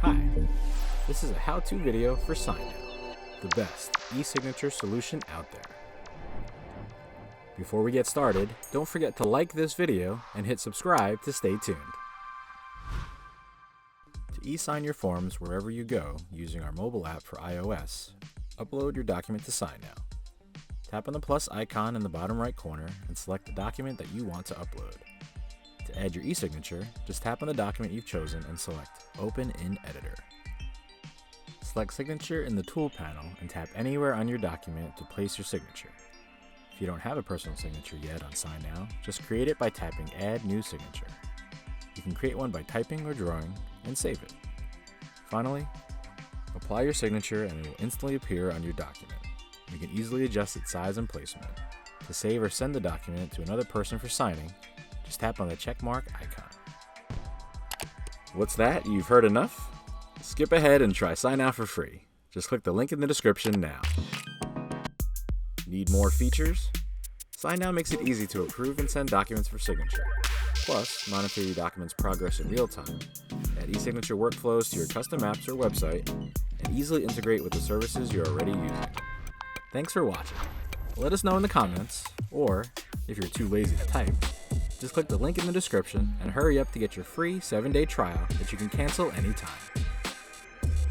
Hi, this is a how-to video for signNow, the best e-signature solution out there. Before we get started, don't forget to like this video and hit subscribe to stay tuned. To e-sign your forms wherever you go using our mobile app for iOS, upload your document to signNow. Tap on the plus icon in the bottom right corner and select the document that you want to upload. To add your e-signature, just tap on the document you've chosen and select Open in Editor. Select Signature in the Tool panel and tap anywhere on your document to place your signature. If you don't have a personal signature yet on signNow, just create it by tapping Add New Signature. You can create one by typing or drawing and save it. Finally, apply your signature and it will instantly appear on your document. You can easily adjust its size and placement. To save or send the document to another person for signing, just tap on the checkmark icon. What's that? You've heard enough? Skip ahead and try signNow for free. Just click the link in the description now. Need more features? signNow makes it easy to approve and send documents for signature. Plus, monitor your document's progress in real time, add e-signature workflows to your custom apps or website, and easily integrate with the services you're already using. Thanks for watching. Let us know in the comments, or if you're too lazy to type, just click the link in the description and hurry up to get your free 7-day trial that you can cancel anytime.